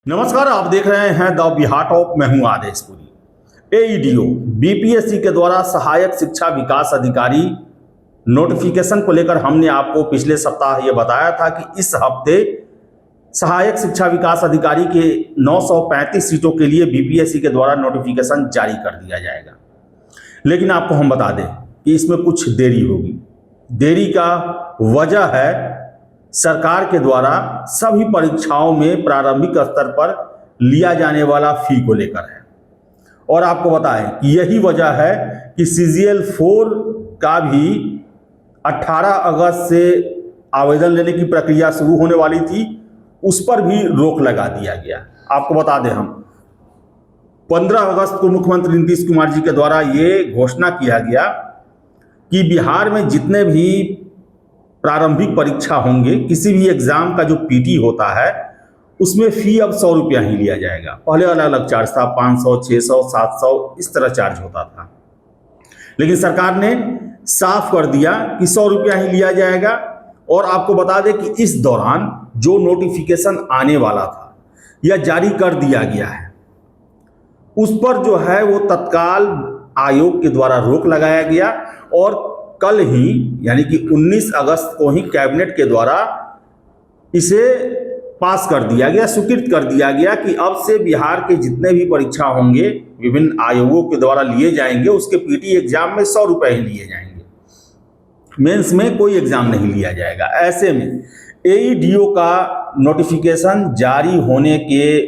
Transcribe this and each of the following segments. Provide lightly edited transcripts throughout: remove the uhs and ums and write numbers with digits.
नमस्कार, आप देख रहे हैं द बिहार टॉप। मैं हूं आदेशपुरी। एईडीओ बीपीएससी के द्वारा सहायक शिक्षा विकास अधिकारी नोटिफिकेशन को लेकर हमने आपको पिछले सप्ताह ये बताया था कि इस हफ्ते सहायक शिक्षा विकास अधिकारी के 935 सीटों के लिए बीपीएससी के द्वारा नोटिफिकेशन जारी कर दिया जाएगा। लेकिन आपको हम बता दें कि इसमें कुछ देरी होगी। देरी का वजह है सरकार के द्वारा सभी परीक्षाओं में प्रारंभिक स्तर पर लिया जाने वाला फी को लेकर है। और आपको बताएं कि यही वजह है कि CGL 4 का भी 18 अगस्त से आवेदन लेने की प्रक्रिया शुरू होने वाली थी, उस पर भी रोक लगा दिया गया। आपको बता दें, हम 15 अगस्त को मुख्यमंत्री नीतीश कुमार जी के द्वारा ये घोषणा किया गया कि बिहार में जितने भी प्रारंभिक परीक्षा होंगे, किसी भी एग्जाम का जो पीटी होता है उसमें फी अब 100 रुपया ही लिया जाएगा। पहले अलग अलग चार्ज था, 500, 600, 700 इस तरह चार्ज होता था। लेकिन सरकार ने साफ कर दिया कि 100 रुपया ही लिया जाएगा। और आपको बता दें कि इस दौरान जो नोटिफिकेशन आने वाला था या जारी कर दिया गया है, उस पर जो है वो तत्काल आयोग के द्वारा रोक लगाया गया। और कल ही यानी कि 19 अगस्त को ही कैबिनेट के द्वारा इसे पास कर दिया गया, स्वीकृत कर दिया गया कि अब से बिहार के जितने भी परीक्षा होंगे विभिन्न आयोगों के द्वारा लिए जाएंगे, उसके पीटी एग्जाम में 100 रुपये ही लिए जाएंगे, मेंस में कोई एग्जाम नहीं लिया जाएगा। ऐसे में एईडीओ का नोटिफिकेशन जारी होने के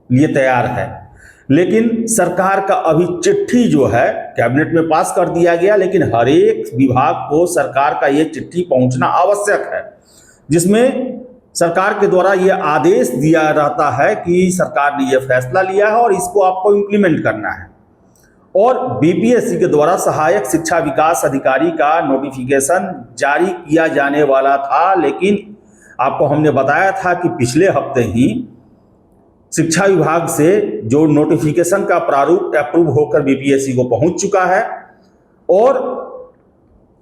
लिए तैयार है। लेकिन सरकार का अभी चिट्ठी जो है कैबिनेट में पास कर दिया गया, लेकिन हर एक विभाग को सरकार का ये चिट्ठी पहुंचना आवश्यक है, जिसमें सरकार के द्वारा ये आदेश दिया रहता है कि सरकार ने ये फैसला लिया है और इसको आपको इम्प्लीमेंट करना है। और बीपीएससी के द्वारा सहायक शिक्षा विकास अधिकारी का नोटिफिकेशन जारी किया जाने वाला था, लेकिन आपको हमने बताया था कि पिछले हफ्ते ही शिक्षा विभाग से जो नोटिफिकेशन का प्रारूप अप्रूव होकर बीपीएससी को पहुंच चुका है। और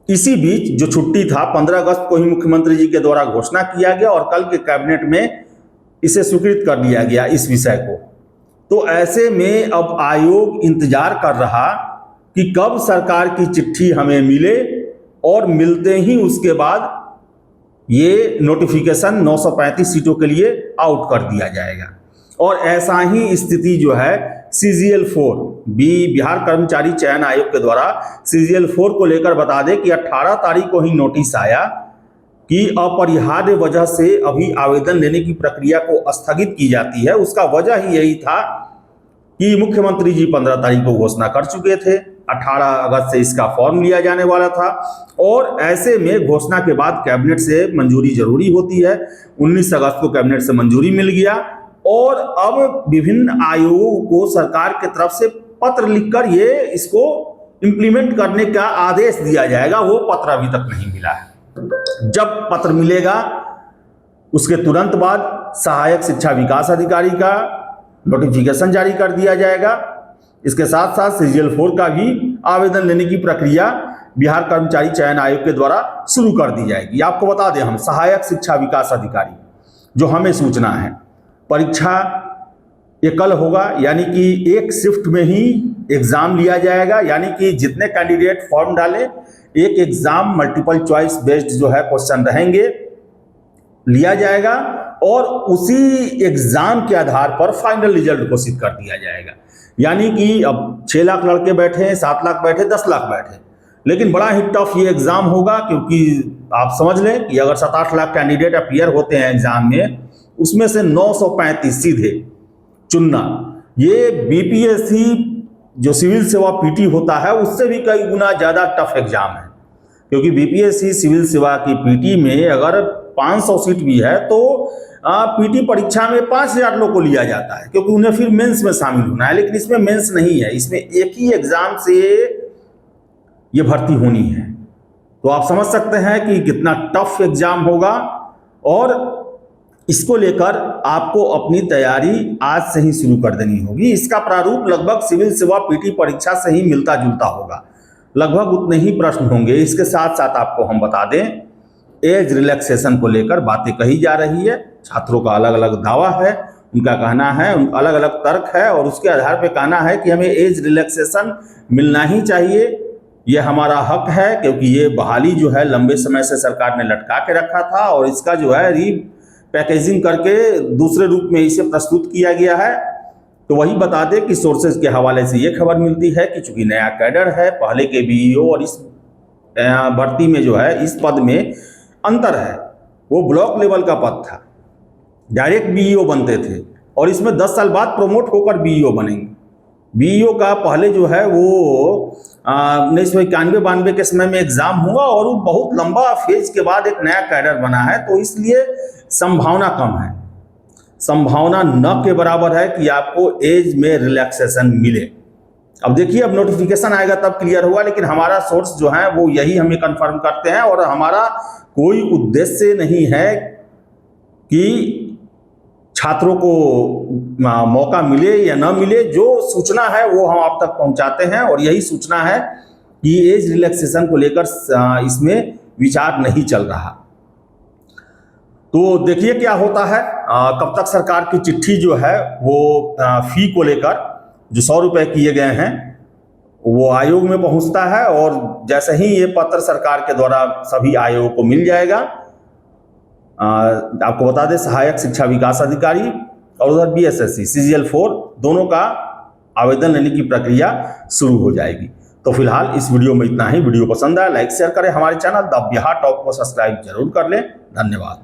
इसी बीच जो छुट्टी था, 15 अगस्त को ही मुख्यमंत्री जी के द्वारा घोषणा किया गया और कल के कैबिनेट में इसे स्वीकृत कर लिया गया इस विषय को। तो ऐसे में अब आयोग इंतजार कर रहा कि कब सरकार की चिट्ठी हमें मिले, और मिलते ही उसके बाद ये नोटिफिकेशन 935 सीटों के लिए आउट कर दिया जाएगा। और ऐसा ही स्थिति जो है CGL 4 बिहार कर्मचारी चयन आयोग के द्वारा CGL 4 को लेकर बता दें कि 18 तारीख को ही नोटिस आया कि अपरिहार्य वजह से अभी आवेदन लेने की प्रक्रिया को स्थगित की जाती है। उसका वजह ही यही था कि मुख्यमंत्री जी 15 तारीख को घोषणा कर चुके थे, 18 अगस्त से इसका फॉर्म लिया जाने वाला था। और ऐसे में घोषणा के बाद कैबिनेट से मंजूरी जरूरी होती है। 19 अगस्त को कैबिनेट से मंजूरी मिल गया और अब विभिन्न आयोगों को सरकार की तरफ से पत्र लिखकर ये इसको इंप्लीमेंट करने का आदेश दिया जाएगा। वो पत्र अभी तक नहीं मिला है। जब पत्र मिलेगा उसके तुरंत बाद सहायक शिक्षा विकास अधिकारी का नोटिफिकेशन जारी कर दिया जाएगा। इसके साथ साथ CGL 4 का भी आवेदन लेने की प्रक्रिया बिहार कर्मचारी चयन आयोग के द्वारा शुरू कर दी जाएगी। आपको बता दें, हम सहायक शिक्षा विकास अधिकारी जो हमें सूचना है, परीक्षा ये कल होगा, यानी कि एक शिफ्ट में ही एग्जाम लिया जाएगा। यानी कि जितने कैंडिडेट फॉर्म डालें, एक एग्जाम मल्टीपल चॉइस बेस्ड जो है क्वेश्चन रहेंगे, लिया जाएगा और उसी एग्जाम के आधार पर फाइनल रिजल्ट घोषित कर दिया जाएगा। यानी कि अब 6 लाख लड़के बैठे, 7 लाख बैठे, 10 लाख बैठे, लेकिन बड़ा ही टफ ये एग्जाम होगा। क्योंकि आप समझ लें कि अगर 7-8 लाख कैंडिडेट अपीयर होते हैं एग्जाम में, उसमें से 935 सीधे चुनना, ये बीपीएससी जो सिविल सेवा पीटी होता है उससे भी कई गुना ज़्यादा टफ एग्जाम है। क्योंकि बीपीएससी सिविल सेवा की पीटी में अगर 500 सीट भी है तो पीटी परीक्षा में 5000 लोग को लिया जाता है, क्योंकि उन्हें फिर मेंस में शामिल होना है। लेकिन इसमें मेंस नहीं है, इसमें एक ही एग्जाम से ये भर्ती होनी है। तो आप समझ सकते हैं कि कितना टफ एग्जाम होगा। और इसको लेकर आपको अपनी तैयारी आज से ही शुरू कर देनी होगी। इसका प्रारूप लगभग सिविल सेवा पीटी परीक्षा से ही मिलता जुलता होगा, लगभग उतने ही प्रश्न होंगे। इसके साथ साथ आपको हम बता दें, एज रिलैक्सेशन को लेकर बातें कही जा रही है। छात्रों का अलग अलग दावा है, उनका कहना है, अलग अलग तर्क है और उसके आधार पर कहना है कि हमें एज रिलैक्सेशन मिलना ही चाहिए, ये हमारा हक है, क्योंकि ये बहाली जो है लंबे समय से सरकार ने लटका के रखा था और इसका जो है री पैकेजिंग करके दूसरे रूप में इसे प्रस्तुत किया गया है। तो वही बता दें कि सोर्सेज के हवाले से ये खबर मिलती है कि चूंकि नया कैडर है, पहले के बीईओ और इस भर्ती में जो है इस पद में अंतर है। वो ब्लॉक लेवल का पद था, डायरेक्ट बीईओ बनते थे और इसमें 10 साल बाद प्रमोट होकर बीईओ बनेंगे। बीईओ का पहले जो है वो 1991-92 के समय में एग्जाम हुआ और वो बहुत लंबा फेज के बाद एक नया कैडर बना है, तो इसलिए संभावना कम है, संभावना न के बराबर है कि आपको एज में रिलैक्सेशन मिले। अब देखिए, अब नोटिफिकेशन आएगा तब क्लियर होगा, लेकिन हमारा सोर्स जो है वो यही हमें कंफर्म करते हैं और हमारा कोई उद्देश्य नहीं है कि छात्रों को मौका मिले या ना मिले। जो सूचना है वो हम आप तक पहुंचाते हैं और यही सूचना है कि एज रिलैक्सेशन को लेकर इसमें विचार नहीं चल रहा। तो देखिए क्या होता है, कब तक सरकार की चिट्ठी जो है वो फी को लेकर जो 100 रुपये किए गए हैं वो आयोग में पहुंचता है और जैसे ही ये पत्र सरकार के द्वारा सभी आयोगों को मिल जाएगा, आपको बता दें सहायक शिक्षा विकास अधिकारी और उधर बीएसएससी CGL 4 दोनों का आवेदन लेने की प्रक्रिया शुरू हो जाएगी। तो फिलहाल इस वीडियो में इतना ही। वीडियो पसंद आया लाइक शेयर करें, हमारे चैनल द बिहार टॉप को सब्सक्राइब जरूर कर लें। धन्यवाद।